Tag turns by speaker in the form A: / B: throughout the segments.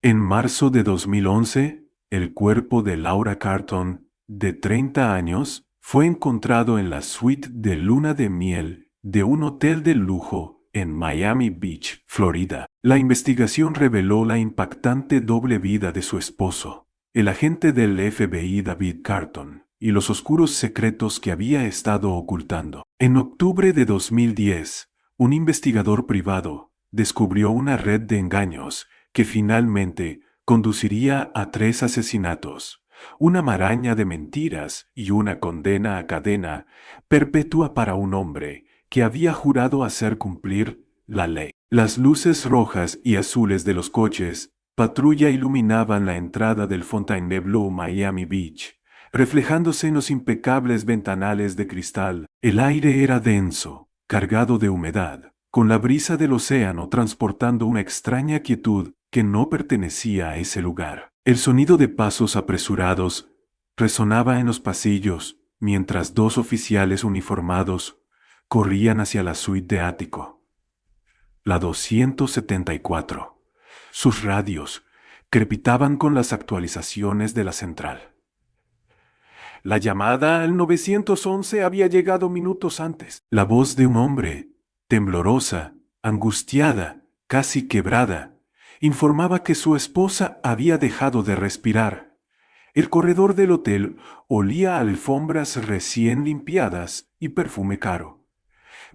A: En marzo de 2011, el cuerpo de Laura Carton, de 30 años, fue encontrado en la suite de luna de miel de un hotel de lujo en Miami Beach, Florida. La investigación reveló la impactante doble vida de su esposo, el agente del FBI David Carton, y los oscuros secretos que había estado ocultando. En octubre de 2010, un investigador privado descubrió una red de engaños que finalmente conduciría a 3 asesinatos, una maraña de mentiras y una condena a cadena perpetua para un hombre que había jurado hacer cumplir la ley. Las luces rojas y azules de los coches patrulla iluminaban la entrada del Fontainebleau Miami Beach, reflejándose en los impecables ventanales de cristal. El aire era denso, cargado de humedad, con la brisa del océano transportando una extraña quietud que no pertenecía a ese lugar. El sonido de pasos apresurados resonaba en los pasillos, mientras 2 oficiales uniformados corrían hacia la suite de ático. La 274. Sus radios crepitaban con las actualizaciones de la central. La llamada al 911 había llegado minutos antes. La voz de un hombre, temblorosa, angustiada, casi quebrada, informaba que su esposa había dejado de respirar. El corredor del hotel olía a alfombras recién limpiadas y perfume caro.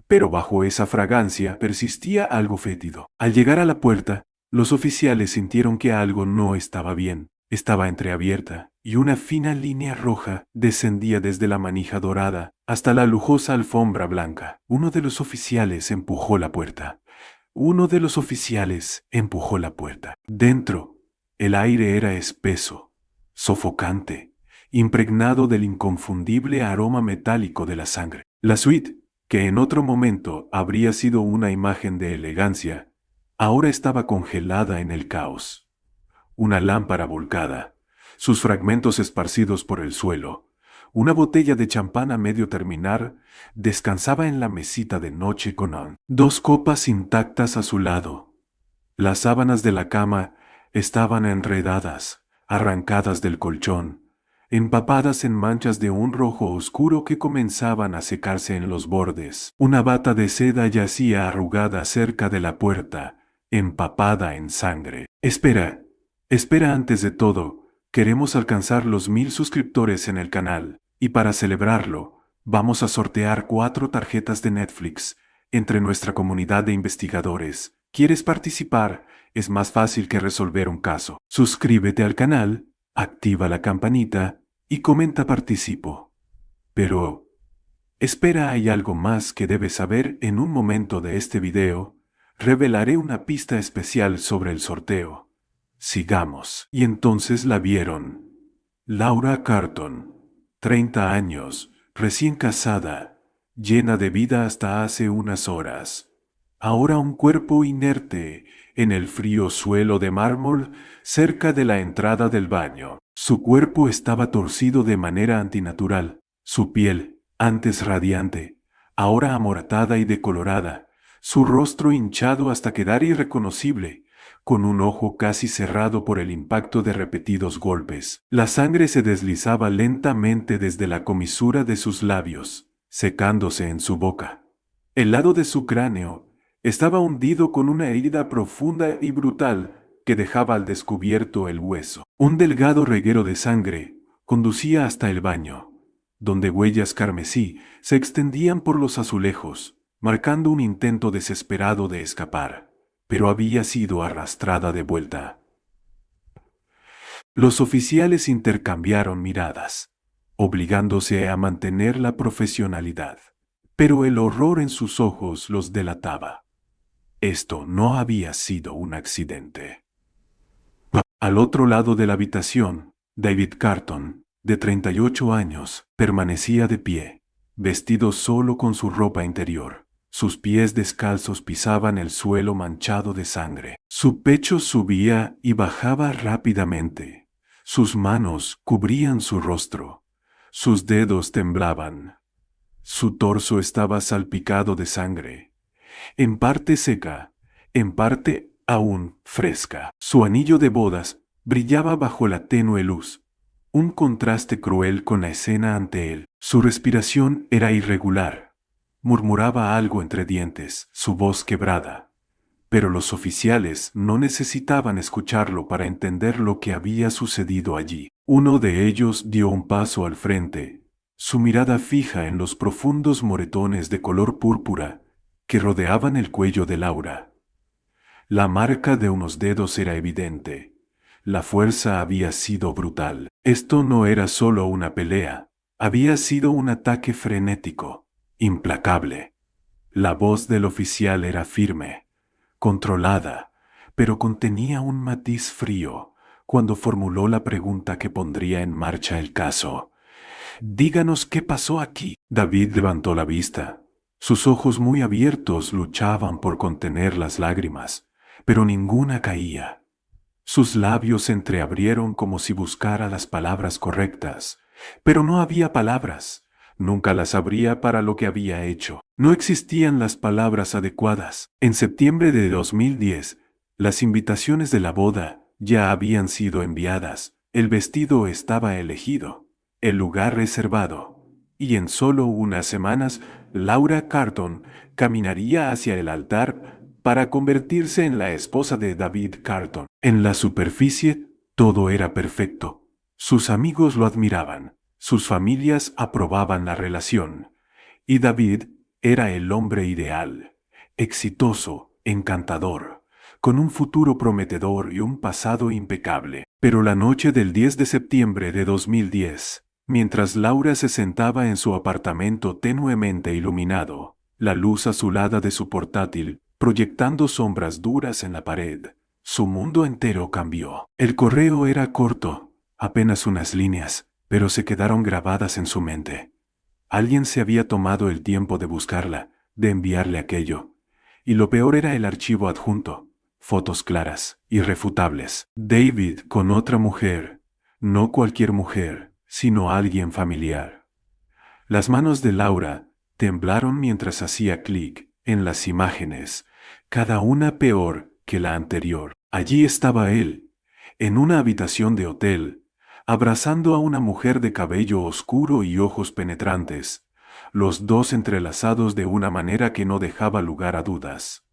A: Pero bajo esa fragancia persistía algo fétido. Al llegar a la puerta, los oficiales sintieron que algo no estaba bien. Estaba entreabierta, y una fina línea roja descendía desde la manija dorada hasta la lujosa alfombra blanca. Uno de los oficiales empujó la puerta. Dentro, el aire era espeso, sofocante, impregnado del inconfundible aroma metálico de la sangre. La suite, que en otro momento habría sido una imagen de elegancia, ahora estaba congelada en el caos. Una lámpara volcada, sus fragmentos esparcidos por el suelo, una botella de champán a medio terminar, descansaba en la mesita de noche con 2 copas intactas a su lado. Las sábanas de la cama estaban enredadas, arrancadas del colchón, empapadas en manchas de un rojo oscuro que comenzaban a secarse en los bordes. Una bata de seda yacía arrugada cerca de la puerta, empapada en sangre. Espera antes de todo, queremos alcanzar los 1000 suscriptores en el canal, y para celebrarlo, vamos a sortear 4 tarjetas de Netflix entre nuestra comunidad de investigadores. ¿Quieres participar? Es más fácil que resolver un caso. Suscríbete al canal, activa la campanita y comenta participo. Pero, espera, hay algo más que debes saber. En un momento de este video, revelaré una pista especial sobre el sorteo. Sigamos. Y entonces la vieron. Laura Carton, 30 años, recién casada, llena de vida hasta hace unas horas. Ahora un cuerpo inerte en el frío suelo de mármol cerca de la entrada del baño. Su cuerpo estaba torcido de manera antinatural. Su piel, antes radiante, ahora amoratada y decolorada. Su rostro hinchado hasta quedar irreconocible, con un ojo casi cerrado por el impacto de repetidos golpes. La sangre se deslizaba lentamente desde la comisura de sus labios, secándose en su boca. El lado de su cráneo estaba hundido con una herida profunda y brutal que dejaba al descubierto el hueso. Un delgado reguero de sangre conducía hasta el baño, donde huellas carmesí se extendían por los azulejos, marcando un intento desesperado de escapar, pero había sido arrastrada de vuelta. Los oficiales intercambiaron miradas, obligándose a mantener la profesionalidad, pero el horror en sus ojos los delataba. Esto no había sido un accidente. Al otro lado de la habitación, David Carton, de 38 años, permanecía de pie, vestido solo con su ropa interior. Sus pies descalzos pisaban el suelo manchado de sangre. Su pecho subía y bajaba rápidamente. Sus manos cubrían su rostro. Sus dedos temblaban. Su torso estaba salpicado de sangre, en parte seca, en parte aún fresca. Su anillo de bodas brillaba bajo la tenue luz, un contraste cruel con la escena ante él. Su respiración era irregular. Murmuraba algo entre dientes, su voz quebrada. Pero los oficiales no necesitaban escucharlo para entender lo que había sucedido allí. Uno de ellos dio un paso al frente, su mirada fija en los profundos moretones de color púrpura que rodeaban el cuello de Laura. La marca de unos dedos era evidente. La fuerza había sido brutal. Esto no era solo una pelea, había sido un ataque frenético, implacable. La voz del oficial era firme, controlada, pero contenía un matiz frío cuando formuló la pregunta que pondría en marcha el caso. «Díganos qué pasó aquí». David levantó la vista. Sus ojos muy abiertos luchaban por contener las lágrimas, pero ninguna caía. Sus labios se entreabrieron como si buscara las palabras correctas, pero no había palabras. Nunca las habría para lo que había hecho. No existían las palabras adecuadas. En septiembre de 2010, las invitaciones de la boda ya habían sido enviadas, el vestido estaba elegido, el lugar reservado, y en solo unas semanas, Laura Carton caminaría hacia el altar para convertirse en la esposa de David Carton. En la superficie, todo era perfecto. Sus amigos lo admiraban, sus familias aprobaban la relación, y David era el hombre ideal, exitoso, encantador, con un futuro prometedor y un pasado impecable. Pero la noche del 10 de septiembre de 2010, mientras Laura se sentaba en su apartamento tenuemente iluminado, la luz azulada de su portátil proyectando sombras duras en la pared, su mundo entero cambió. El correo era corto, apenas unas líneas, pero se quedaron grabadas en su mente. Alguien se había tomado el tiempo de buscarla, de enviarle aquello. Y lo peor era el archivo adjunto, fotos claras, irrefutables. David con otra mujer, no cualquier mujer, sino alguien familiar. Las manos de Laura temblaron mientras hacía clic en las imágenes, cada una peor que la anterior. Allí estaba él, en una habitación de hotel, abrazando a una mujer de cabello oscuro y ojos penetrantes, los dos entrelazados de una manera que no dejaba lugar a dudas.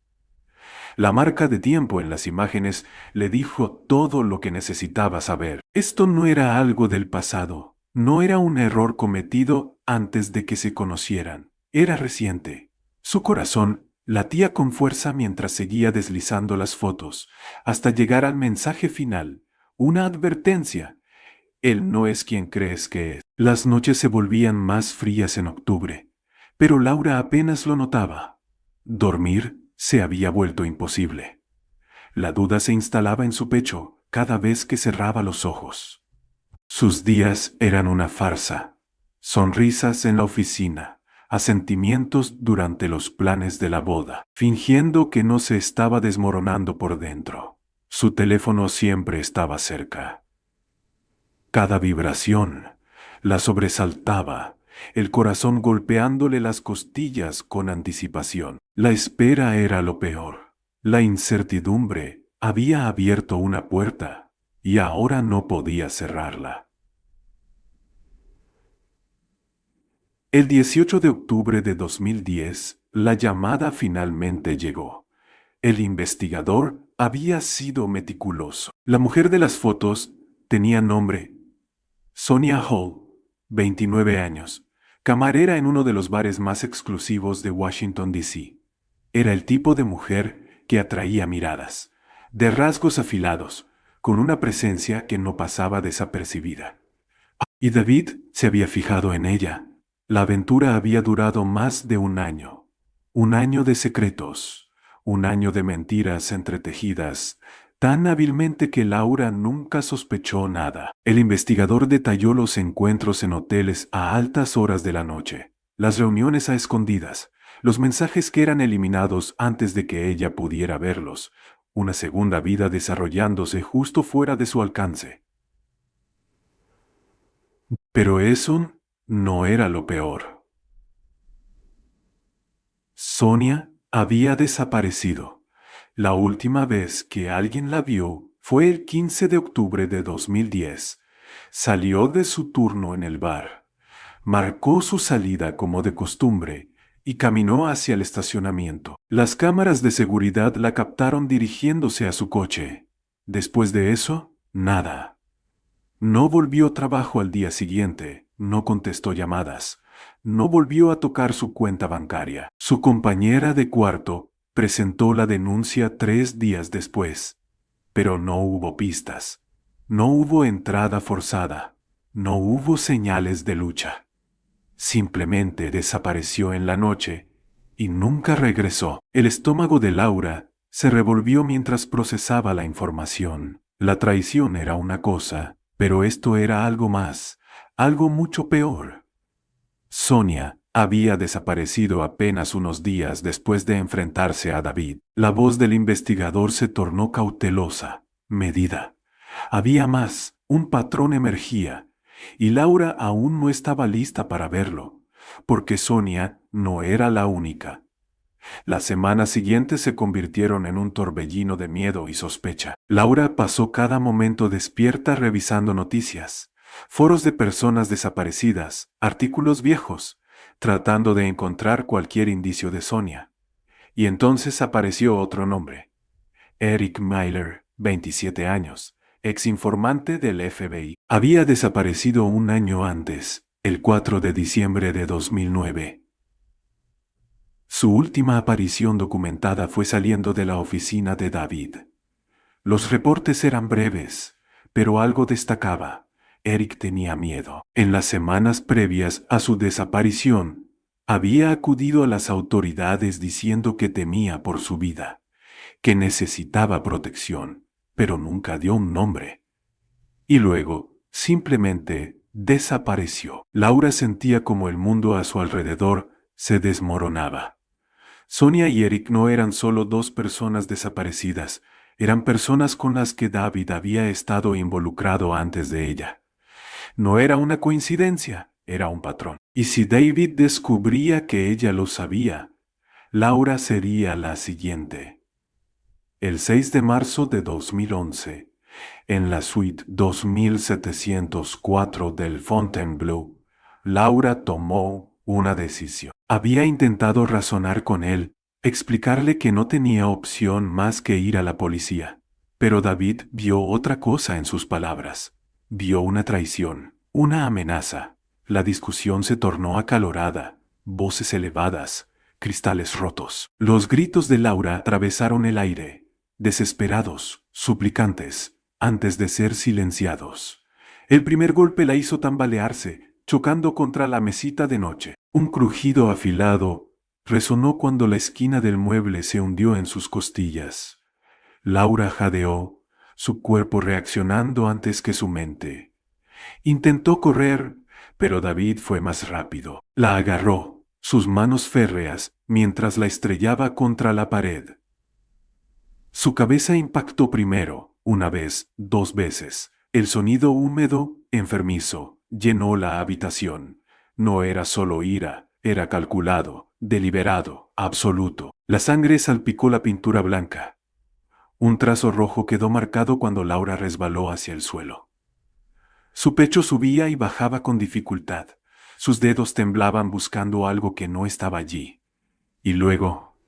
A: La marca de tiempo en las imágenes le dijo todo lo que necesitaba saber. Esto no era algo del pasado, no era un error cometido antes de que se conocieran, era reciente. Su corazón latía con fuerza mientras seguía deslizando las fotos, hasta llegar al mensaje final, una advertencia. Él no es quien crees que es. Las noches se volvían más frías en octubre, pero Laura apenas lo notaba. Dormir se había vuelto imposible. La duda se instalaba en su pecho cada vez que cerraba los ojos. Sus días eran una farsa. Sonrisas en la oficina, asentimientos durante los planes de la boda, fingiendo que no se estaba desmoronando por dentro. Su teléfono siempre estaba cerca. Cada vibración la sobresaltaba, el corazón golpeándole las costillas con anticipación. La espera era lo peor. La incertidumbre había abierto una puerta y ahora no podía cerrarla. El 18 de octubre de 2010, la llamada finalmente llegó. El investigador había sido meticuloso. La mujer de las fotos tenía nombre: Sonia Hall, 29 años, camarera en uno de los bares más exclusivos de Washington, D.C. Era el tipo de mujer que atraía miradas, de rasgos afilados, con una presencia que no pasaba desapercibida. Y David se había fijado en ella. La aventura había durado más de un año de secretos, un año de mentiras entretejidas, tan hábilmente que Laura nunca sospechó nada. El investigador detalló los encuentros en hoteles a altas horas de la noche, las reuniones a escondidas, los mensajes que eran eliminados antes de que ella pudiera verlos, una segunda vida desarrollándose justo fuera de su alcance. Pero eso no era lo peor. Sonia había desaparecido. La última vez que alguien la vio fue el 15 de octubre de 2010. Salió de su turno en el bar, marcó su salida como de costumbre y caminó hacia el estacionamiento. Las cámaras de seguridad la captaron dirigiéndose a su coche. Después de eso, nada. No volvió a trabajo al día siguiente, no contestó llamadas, no volvió a tocar su cuenta bancaria. Su compañera de cuarto presentó la denuncia 3 días después, pero no hubo pistas, no hubo entrada forzada, no hubo señales de lucha. Simplemente desapareció en la noche y nunca regresó. El estómago de Laura se revolvió mientras procesaba la información. La traición era una cosa, pero esto era algo más, algo mucho peor. Sonia había desaparecido apenas unos días después de enfrentarse a David. La voz del investigador se tornó cautelosa, medida. Había más, un patrón emergía, y Laura aún no estaba lista para verlo, porque Sonia no era la única. Las semanas siguientes se convirtieron en un torbellino de miedo y sospecha. Laura pasó cada momento despierta revisando noticias, foros de personas desaparecidas, artículos viejos, tratando de encontrar cualquier indicio de Sonia. Y entonces apareció otro nombre. Eric Myler, 27 años, exinformante del FBI. Había desaparecido un año antes, el 4 de diciembre de 2009. Su última aparición documentada fue saliendo de la oficina de David. Los reportes eran breves, pero algo destacaba. Eric tenía miedo. En las semanas previas a su desaparición, había acudido a las autoridades diciendo que temía por su vida, que necesitaba protección, pero nunca dio un nombre. Y luego, simplemente, desapareció. Laura sentía como el mundo a su alrededor se desmoronaba. Sonia y Eric no eran solo dos personas desaparecidas, eran personas con las que David había estado involucrado antes de ella. No era una coincidencia, era un patrón. Y si David descubría que ella lo sabía, Laura sería la siguiente. El 6 de marzo de 2011, en la suite 2704 del Fontainebleau, Laura tomó una decisión. Había intentado razonar con él, explicarle que no tenía opción más que ir a la policía. Pero David vio otra cosa en sus palabras. Vio una traición, una amenaza. La discusión se tornó acalorada, voces elevadas, cristales rotos. Los gritos de Laura atravesaron el aire, desesperados, suplicantes, antes de ser silenciados. El primer golpe la hizo tambalearse, chocando contra la mesita de noche. Un crujido afilado resonó cuando la esquina del mueble se hundió en sus costillas. Laura jadeó, su cuerpo reaccionando antes que su mente. Intentó correr, pero David fue más rápido. La agarró, sus manos férreas, mientras la estrellaba contra la pared. Su cabeza impactó primero, una vez, 2 veces. El sonido húmedo, enfermizo, llenó la habitación. No era solo ira, era calculado, deliberado, absoluto. La sangre salpicó la pintura blanca. Un trazo rojo quedó marcado cuando Laura resbaló hacia el suelo. Su pecho subía y bajaba con dificultad. Sus dedos temblaban buscando algo que no estaba allí. Y luego,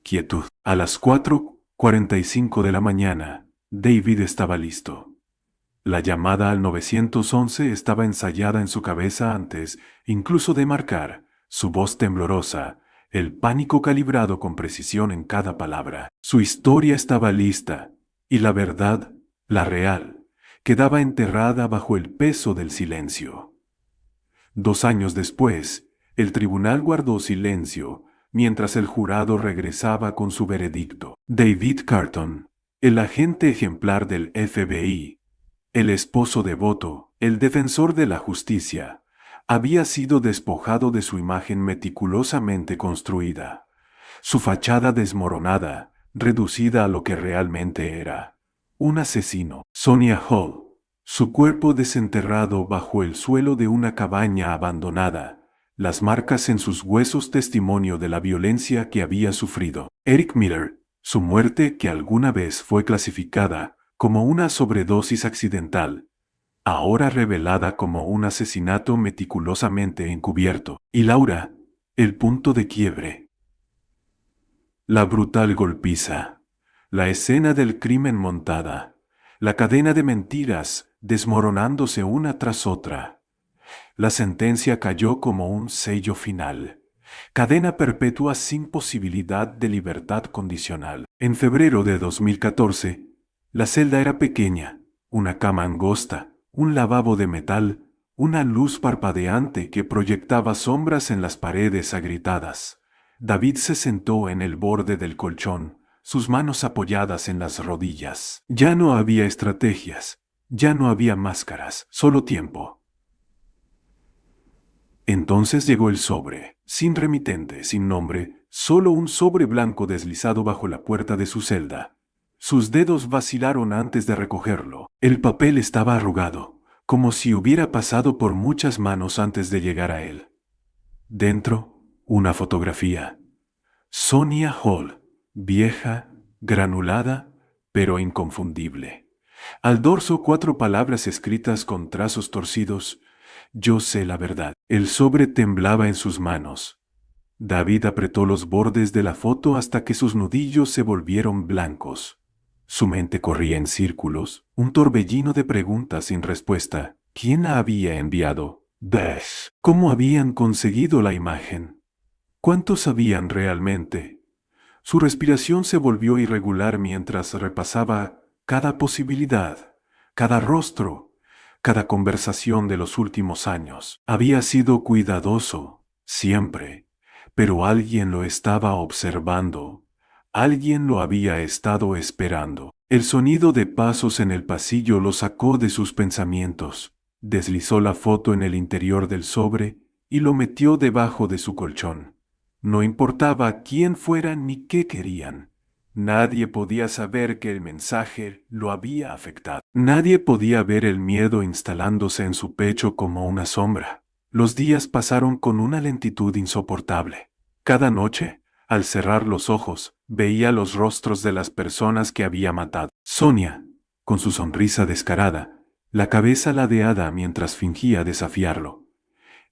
A: quietud. A las 4:45 de la mañana, David estaba listo. La llamada al 911 estaba ensayada en su cabeza antes, incluso de marcar, su voz temblorosa, el pánico calibrado con precisión en cada palabra. Su historia estaba lista, y la verdad, la real, quedaba enterrada bajo el peso del silencio. 2 años después, el tribunal guardó silencio, mientras el jurado regresaba con su veredicto. David Carton, el agente ejemplar del FBI, el esposo devoto, el defensor de la justicia, había sido despojado de su imagen meticulosamente construida, su fachada desmoronada, reducida a lo que realmente era, un asesino. Sonia Hall, su cuerpo desenterrado bajo el suelo de una cabaña abandonada, las marcas en sus huesos testimonio de la violencia que había sufrido. Eric Miller, Su muerte, que alguna vez fue clasificada como una sobredosis accidental, ahora revelada como un asesinato meticulosamente encubierto. Y Laura, el punto de quiebre. La brutal golpiza, la escena del crimen montada, la cadena de mentiras desmoronándose una tras otra. La sentencia cayó como un sello final. Cadena perpetua sin posibilidad de libertad condicional. En febrero de 2014, la celda era pequeña, una cama angosta, un lavabo de metal, una luz parpadeante que proyectaba sombras en las paredes agritadas. David se sentó en el borde del colchón, sus manos apoyadas en las rodillas. Ya no había estrategias, ya no había máscaras, solo tiempo. Entonces llegó el sobre, sin remitente, sin nombre, solo un sobre blanco deslizado bajo la puerta de su celda. Sus dedos vacilaron antes de recogerlo. El papel estaba arrugado, como si hubiera pasado por muchas manos antes de llegar a él. Dentro, una fotografía. Sonia Hall, vieja, granulada, pero inconfundible. Al dorso 4 palabras escritas con trazos torcidos. Yo sé la verdad. El sobre temblaba en sus manos. David apretó los bordes de la foto hasta que sus nudillos se volvieron blancos. Su mente corría en círculos, un torbellino de preguntas sin respuesta. ¿Quién la había enviado? Beth. ¿Cómo habían conseguido la imagen? ¿Cuántos sabían realmente? Su respiración se volvió irregular mientras repasaba cada posibilidad, cada rostro, cada conversación de los últimos años. Había sido cuidadoso, siempre, pero alguien lo estaba observando. Alguien lo había estado esperando. El sonido de pasos en el pasillo lo sacó de sus pensamientos. Deslizó la foto en el interior del sobre y lo metió debajo de su colchón. No importaba quién fueran ni qué querían. Nadie podía saber que el mensaje lo había afectado. Nadie podía ver el miedo instalándose en su pecho como una sombra. Los días pasaron con una lentitud insoportable. Cada noche, al cerrar los ojos, veía los rostros de las personas que había matado. Sonia, con su sonrisa descarada, la cabeza ladeada mientras fingía desafiarlo.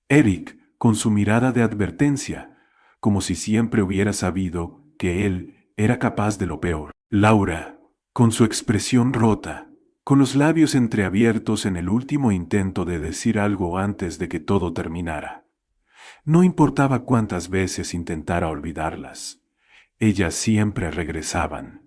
A: Eric, con su mirada de advertencia, como si siempre hubiera sabido que él era capaz de lo peor. Laura, con su expresión rota, con los labios entreabiertos en el último intento de decir algo antes de que todo terminara. No importaba cuántas veces intentara olvidarlas, ellas siempre regresaban.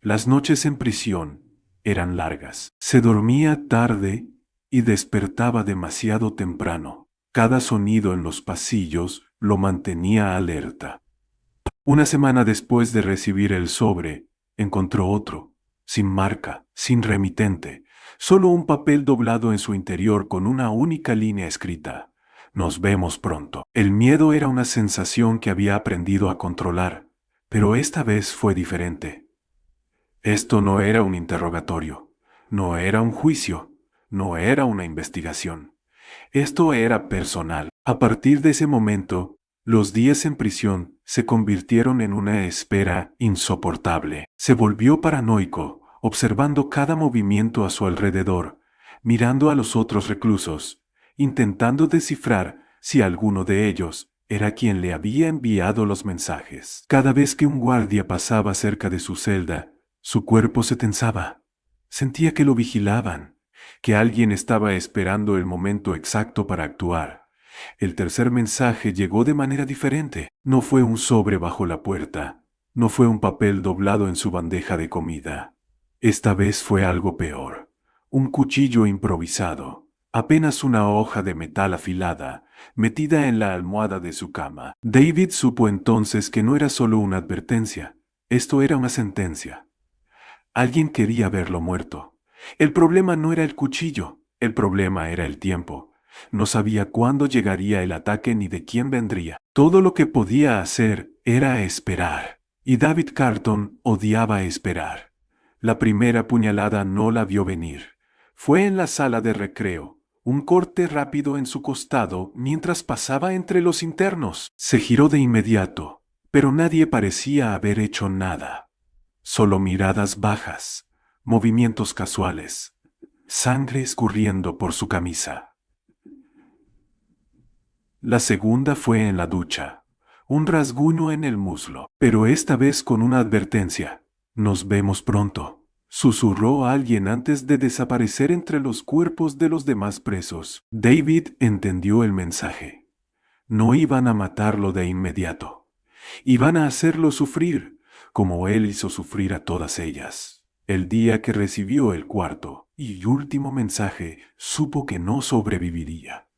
A: Las noches en prisión eran largas. Se dormía tarde y despertaba demasiado temprano. Cada sonido en los pasillos lo mantenía alerta. Una semana después de recibir el sobre, encontró otro, sin marca, sin remitente, solo un papel doblado en su interior con una única línea escrita. Nos vemos pronto. El miedo era una sensación que había aprendido a controlar, pero esta vez fue diferente. Esto no era un interrogatorio, no era un juicio, no era una investigación. Esto era personal. A partir de ese momento, los días en prisión se convirtieron en una espera insoportable. Se volvió paranoico, observando cada movimiento a su alrededor, mirando a los otros reclusos, intentando descifrar si alguno de ellos era quien le había enviado los mensajes. Cada vez que un guardia pasaba cerca de su celda, su cuerpo se tensaba. Sentía que lo vigilaban, que alguien estaba esperando el momento exacto para actuar. El tercer mensaje llegó de manera diferente. No fue un sobre bajo la puerta, no fue un papel doblado en su bandeja de comida. Esta vez fue algo peor. Un cuchillo improvisado, apenas una hoja de metal afilada, metida en la almohada de su cama. David supo entonces que no era solo una advertencia, esto era una sentencia. Alguien quería verlo muerto. El problema no era el cuchillo, el problema era el tiempo. No sabía cuándo llegaría el ataque ni de quién vendría. Todo lo que podía hacer era esperar. Y David Carton odiaba esperar. La primera puñalada no la vio venir. Fue en la sala de recreo, un corte rápido en su costado mientras pasaba entre los internos. Se giró de inmediato, pero nadie parecía haber hecho nada. Solo miradas bajas, movimientos casuales, sangre escurriendo por su camisa. La segunda fue en la ducha, un rasguño en el muslo, pero esta vez con una advertencia. «Nos vemos pronto», susurró alguien antes de desaparecer entre los cuerpos de los demás presos. David entendió el mensaje. No iban a matarlo de inmediato. Iban a hacerlo sufrir, como él hizo sufrir a todas ellas. El día que recibió el cuarto y último mensaje, supo que no sobreviviría.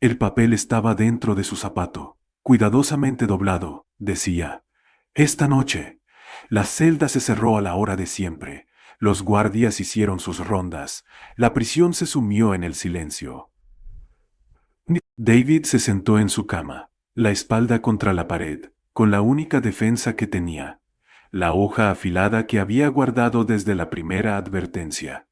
A: El papel estaba dentro de su zapato, cuidadosamente doblado. Decía: «Esta noche, la celda se cerró a la hora de siempre. Los guardias hicieron sus rondas. La prisión se sumió en el silencio». David se sentó en su cama, la espalda contra la pared, con la única defensa que tenía, la hoja afilada que había guardado desde la primera advertencia.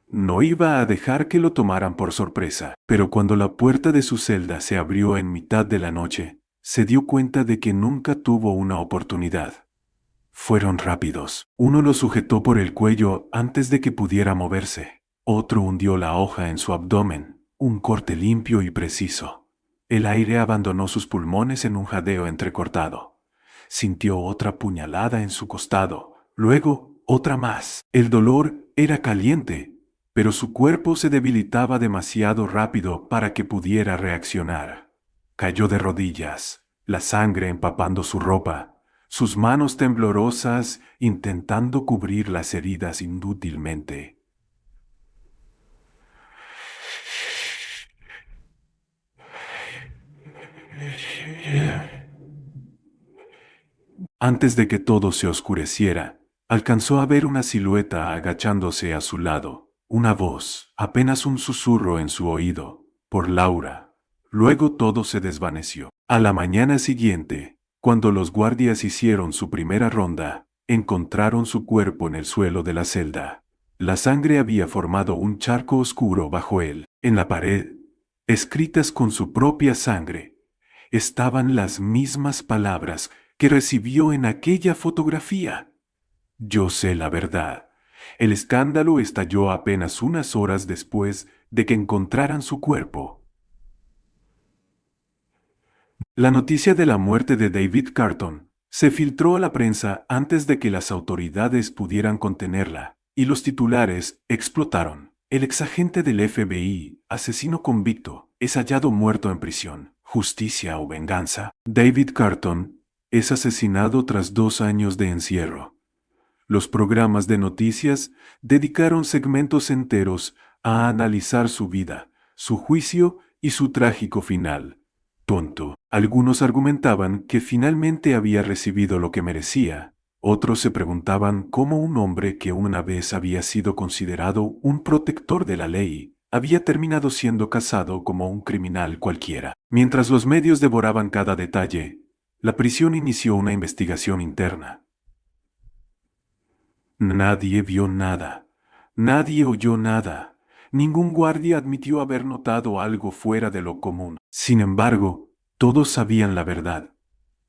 A: No iba a dejar que lo tomaran por sorpresa, pero cuando la puerta de su celda se abrió en mitad de la noche, se dio cuenta de que nunca tuvo una oportunidad. Fueron rápidos. Uno lo sujetó por el cuello antes de que pudiera moverse. Otro hundió la hoja en su abdomen, un corte limpio y preciso. El aire abandonó sus pulmones en un jadeo entrecortado. Sintió otra puñalada en su costado, luego otra más. El dolor era caliente, pero su cuerpo se debilitaba demasiado rápido para que pudiera reaccionar. Cayó de rodillas, la sangre empapando su ropa, sus manos temblorosas intentando cubrir las heridas inútilmente. Antes de que todo se oscureciera, alcanzó a ver una silueta agachándose a su lado, una voz, apenas un susurro en su oído, por Laura. Luego todo se desvaneció. A la mañana siguiente, cuando los guardias hicieron su primera ronda, encontraron su cuerpo en el suelo de la celda. La sangre había formado un charco oscuro bajo él. En la pared, escritas con su propia sangre, estaban las mismas palabras que recibió en aquella fotografía. «Yo sé la verdad». El escándalo estalló apenas unas horas después de que encontraran su cuerpo. La noticia de la muerte de David Carton se filtró a la prensa antes de que las autoridades pudieran contenerla, y los titulares explotaron. El exagente del FBI, asesino convicto, es hallado muerto en prisión. ¿Justicia o venganza? David Carton es asesinado tras 2 años de encierro. Los programas de noticias dedicaron segmentos enteros a analizar su vida, su juicio y su trágico final. Tonto. Algunos argumentaban que finalmente había recibido lo que merecía. Otros se preguntaban cómo un hombre que una vez había sido considerado un protector de la ley, había terminado siendo casado como un criminal cualquiera. Mientras los medios devoraban cada detalle, la prisión inició una investigación interna. Nadie vio nada. Nadie oyó nada. Ningún guardia admitió haber notado algo fuera de lo común. Sin embargo, todos sabían la verdad.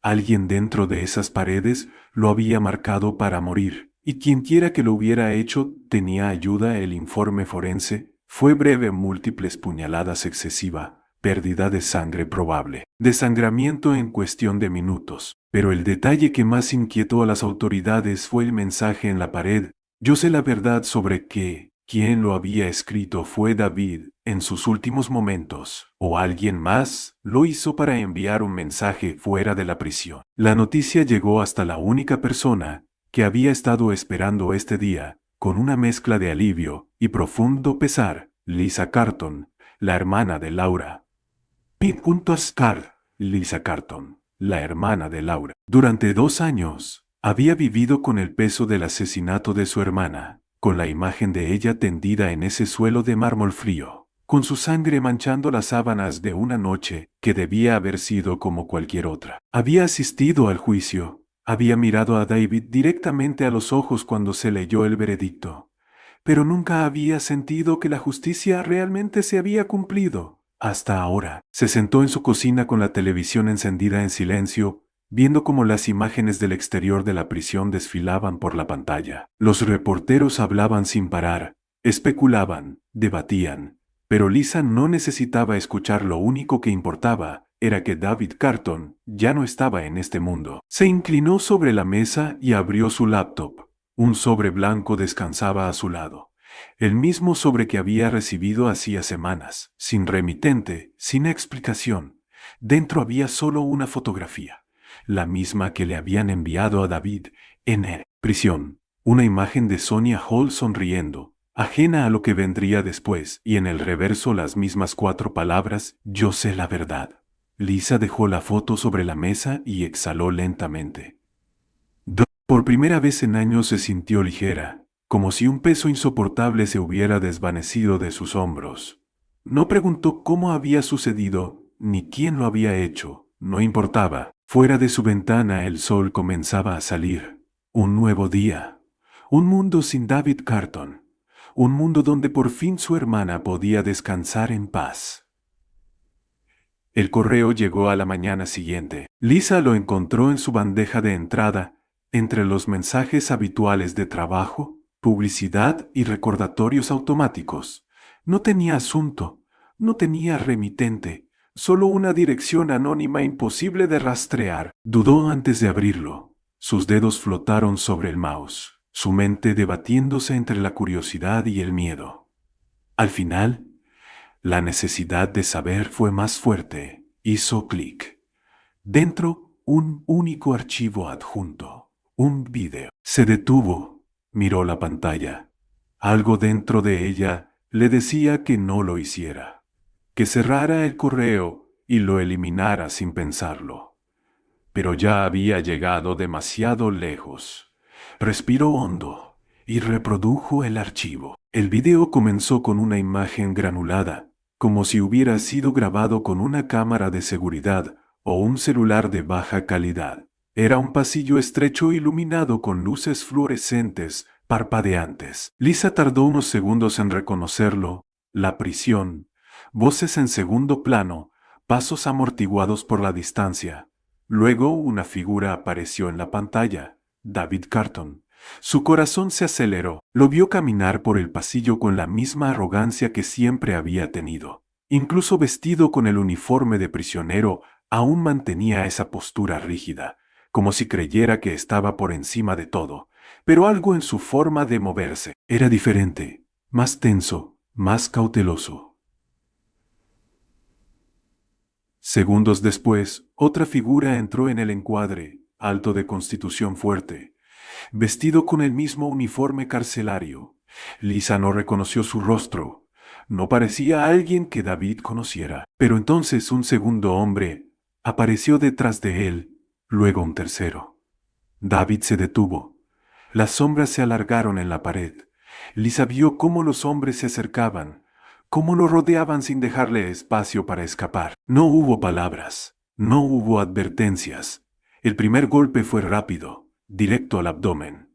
A: Alguien dentro de esas paredes lo había marcado para morir, y quienquiera que lo hubiera hecho tenía ayuda. El informe forense fue breve: múltiples puñaladas excesiva, pérdida de sangre probable, desangramiento en cuestión de minutos. Pero el detalle que más inquietó a las autoridades fue el mensaje en la pared: «Yo sé la verdad sobre qué». Quien lo había escrito fue David en sus últimos momentos, o alguien más lo hizo para enviar un mensaje fuera de la prisión. La noticia llegó hasta la única persona que había estado esperando este día, con una mezcla de alivio y profundo pesar: Lisa Carton, la hermana de Laura. Lisa Carton, la hermana de Laura. Durante 2 años, había vivido con el peso del asesinato de su hermana, con la imagen de ella tendida en ese suelo de mármol frío, con su sangre manchando las sábanas de una noche que debía haber sido como cualquier otra. Había asistido al juicio, había mirado a David directamente a los ojos cuando se leyó el veredicto, pero nunca había sentido que la justicia realmente se había cumplido. hasta ahora. Se sentó en su cocina con la televisión encendida en silencio, viendo cómo las imágenes del exterior de la prisión desfilaban por la pantalla. Los reporteros hablaban sin parar, especulaban, debatían, pero Lisa no necesitaba escuchar. Lo único que importaba era que David Carton ya no estaba en este mundo. Se inclinó sobre la mesa y abrió su laptop. Un sobre blanco descansaba a su lado. El mismo sobre que había recibido hacía semanas, sin remitente, sin explicación. Dentro había solo una fotografía, la misma que le habían enviado a David en prisión. Una imagen de Sonia Hall sonriendo, ajena a lo que vendría después, y en el reverso las mismas 4 palabras: yo sé la verdad. Lisa dejó la foto sobre la mesa y exhaló lentamente. Por primera vez en años se sintió ligera, como si un peso insoportable se hubiera desvanecido de sus hombros. No preguntó cómo había sucedido, ni quién lo había hecho, no importaba. Fuera de su ventana el sol comenzaba a salir. Un nuevo día. Un mundo sin David Carton. Un mundo donde por fin su hermana podía descansar en paz. El correo llegó a la mañana siguiente. Lisa lo encontró en su bandeja de entrada, entre los mensajes habituales de trabajo, publicidad y recordatorios automáticos. No tenía asunto, no tenía remitente, solo una dirección anónima imposible de rastrear. Dudó antes de abrirlo. Sus dedos flotaron sobre el mouse, su mente debatiéndose entre la curiosidad y el miedo. Al final, la necesidad de saber fue más fuerte. Hizo clic. Dentro, un único archivo adjunto. Un video. Se detuvo. Miró la pantalla. Algo dentro de ella le decía que no lo hiciera. Que cerrara el correo y lo eliminara sin pensarlo. Pero ya había llegado demasiado lejos. Respiró hondo y reprodujo el archivo. El video comenzó con una imagen granulada, como si hubiera sido grabado con una cámara de seguridad o un celular de baja calidad. Era un pasillo estrecho iluminado con luces fluorescentes, parpadeantes. Lisa tardó unos segundos en reconocerlo. La prisión, voces en segundo plano, pasos amortiguados por la distancia. Luego una figura apareció en la pantalla, David Carton. Su corazón se aceleró. Lo vio caminar por el pasillo con la misma arrogancia que siempre había tenido. Incluso vestido con el uniforme de prisionero, aún mantenía esa postura rígida, como si creyera que estaba por encima de todo. Pero algo en su forma de moverse era diferente, más tenso, más cauteloso. Segundos después, otra figura entró en el encuadre, alto, de constitución fuerte, vestido con el mismo uniforme carcelario. Lisa no reconoció su rostro. No parecía alguien que David conociera. Pero entonces un segundo hombre apareció detrás de él, luego un tercero. David se detuvo. Las sombras se alargaron en la pared. Lisa vio cómo los hombres se acercaban, cómo lo rodeaban sin dejarle espacio para escapar. No hubo palabras, no hubo advertencias. El primer golpe fue rápido, directo al abdomen.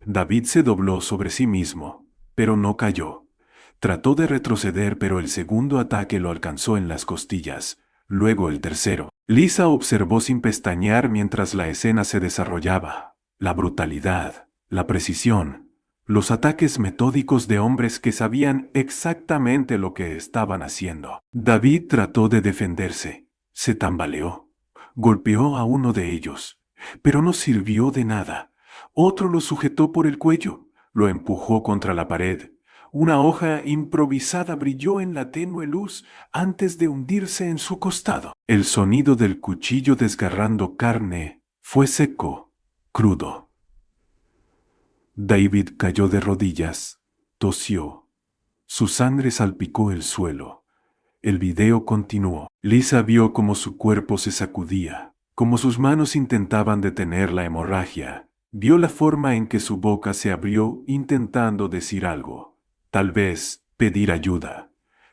A: David se dobló sobre sí mismo, pero no cayó. Trató de retroceder, pero el segundo ataque lo alcanzó en las costillas, luego el tercero. Lisa observó sin pestañear mientras la escena se desarrollaba. La brutalidad, la precisión, los ataques metódicos de hombres que sabían exactamente lo que estaban haciendo. David trató de defenderse, se tambaleó, golpeó a uno de ellos, pero no sirvió de nada. Otro lo sujetó por el cuello, lo empujó contra la pared. Una hoja improvisada brilló en la tenue luz antes de hundirse en su costado. El sonido del cuchillo desgarrando carne fue seco, crudo. David cayó de rodillas, tosió. Su sangre salpicó el suelo. El video continuó. Lisa vio cómo su cuerpo se sacudía, cómo sus manos intentaban detener la hemorragia. Vio la forma en que su boca se abrió intentando decir algo. Tal vez pedir ayuda.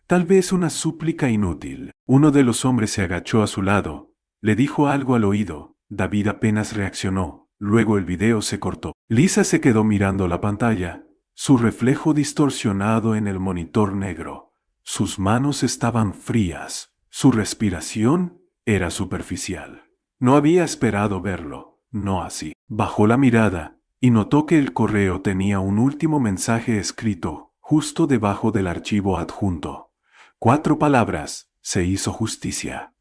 A: Tal vez una súplica inútil. Uno de los hombres se agachó a su lado. Le dijo algo al oído. David apenas reaccionó. Luego el video se cortó. Lisa se quedó mirando la pantalla, su reflejo distorsionado en el monitor negro. Sus manos estaban frías, su respiración era superficial. No había esperado verlo, no así. Bajó la mirada y notó que el correo tenía un último mensaje escrito justo debajo del archivo adjunto. 4 palabras: se hizo justicia.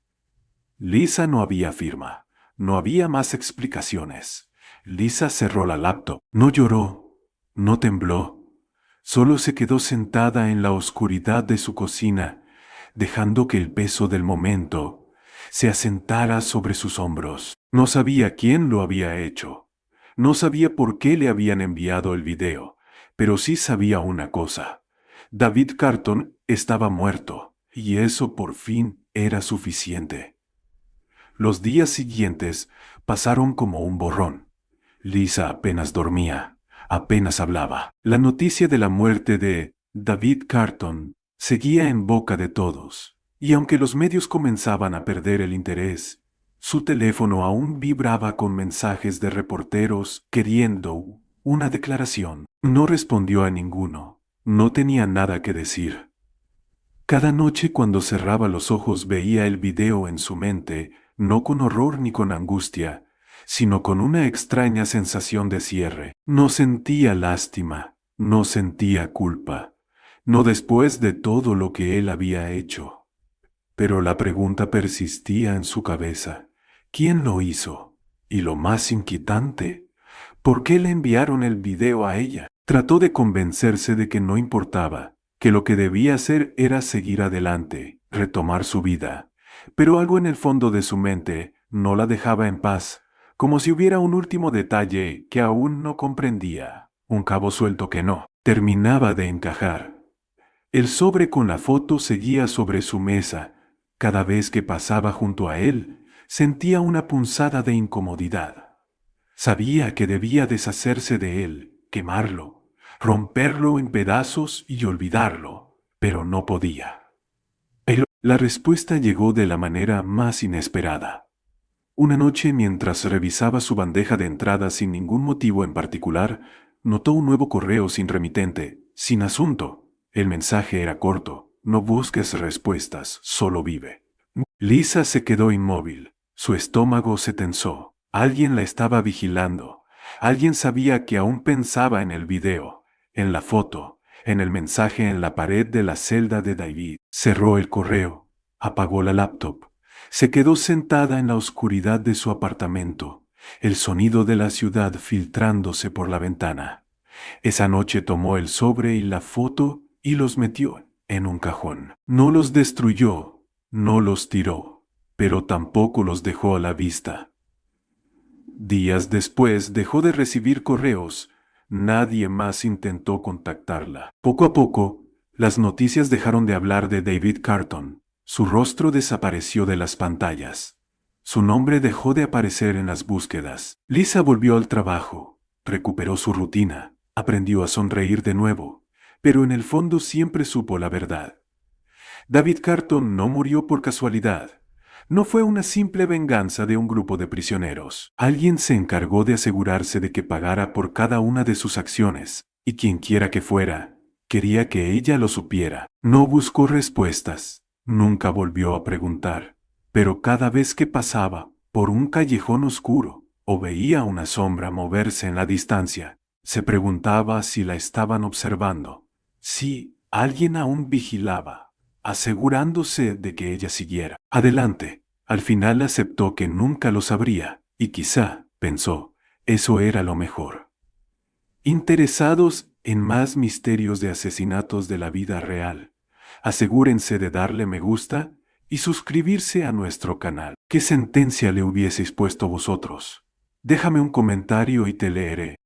A: Lisa no había firma. No había más explicaciones. Lisa cerró la laptop. No lloró, no tembló. Solo se quedó sentada en la oscuridad de su cocina, dejando que el peso del momento se asentara sobre sus hombros. No sabía quién lo había hecho. No sabía por qué le habían enviado el video, pero sí sabía una cosa. David Carton estaba muerto, y eso por fin era suficiente. Los días siguientes pasaron como un borrón. Lisa apenas dormía, apenas hablaba. La noticia de la muerte de David Carton seguía en boca de todos, y aunque los medios comenzaban a perder el interés, su teléfono aún vibraba con mensajes de reporteros queriendo una declaración. No respondió a ninguno. No tenía nada que decir. Cada noche cuando cerraba los ojos veía el video en su mente, no con horror ni con angustia, sino con una extraña sensación de cierre. No sentía lástima, no sentía culpa, no después de todo lo que él había hecho. Pero la pregunta persistía en su cabeza: ¿quién lo hizo? Y lo más inquietante, ¿por qué le enviaron el video a ella? Trató de convencerse de que no importaba, que lo que debía hacer era seguir adelante, retomar su vida. Pero algo en el fondo de su mente no la dejaba en paz, como si hubiera un último detalle que aún no comprendía, un cabo suelto que no terminaba de encajar. El sobre con la foto seguía sobre su mesa. Cada vez que pasaba junto a él, sentía una punzada de incomodidad. Sabía que debía deshacerse de él, quemarlo, romperlo en pedazos y olvidarlo, pero no podía. Pero la respuesta llegó de la manera más inesperada. Una noche, mientras revisaba su bandeja de entrada sin ningún motivo en particular, notó un nuevo correo sin remitente, sin asunto. El mensaje era corto: no busques respuestas, solo vive. Lisa se quedó inmóvil. Su estómago se tensó. Alguien la estaba vigilando. Alguien sabía que aún pensaba en el video, en la foto, en el mensaje en la pared de la celda de David. Cerró el correo, apagó la laptop. Se quedó sentada en la oscuridad de su apartamento, el sonido de la ciudad filtrándose por la ventana. Esa noche tomó el sobre y la foto y los metió en un cajón. No los destruyó, no los tiró, pero tampoco los dejó a la vista. Días después dejó de recibir correos. Nadie más intentó contactarla. Poco a poco, las noticias dejaron de hablar de David Carton. Su rostro desapareció de las pantallas. Su nombre dejó de aparecer en las búsquedas. Lisa volvió al trabajo, recuperó su rutina, aprendió a sonreír de nuevo, pero en el fondo siempre supo la verdad. David Carton no murió por casualidad. No fue una simple venganza de un grupo de prisioneros. Alguien se encargó de asegurarse de que pagara por cada una de sus acciones, y quienquiera que fuera, quería que ella lo supiera. No buscó respuestas, nunca volvió a preguntar, pero cada vez que pasaba por un callejón oscuro o veía una sombra moverse en la distancia, se preguntaba si la estaban observando, si alguien aún vigilaba, asegurándose de que ella siguiera adelante. Al final aceptó que nunca lo sabría, y quizá, pensó, eso era lo mejor. Interesados en más misterios de asesinatos de la vida real, asegúrense de darle me gusta y suscribirse a nuestro canal. ¿Qué sentencia le hubieseis puesto vosotros? Déjame un comentario y te leeré.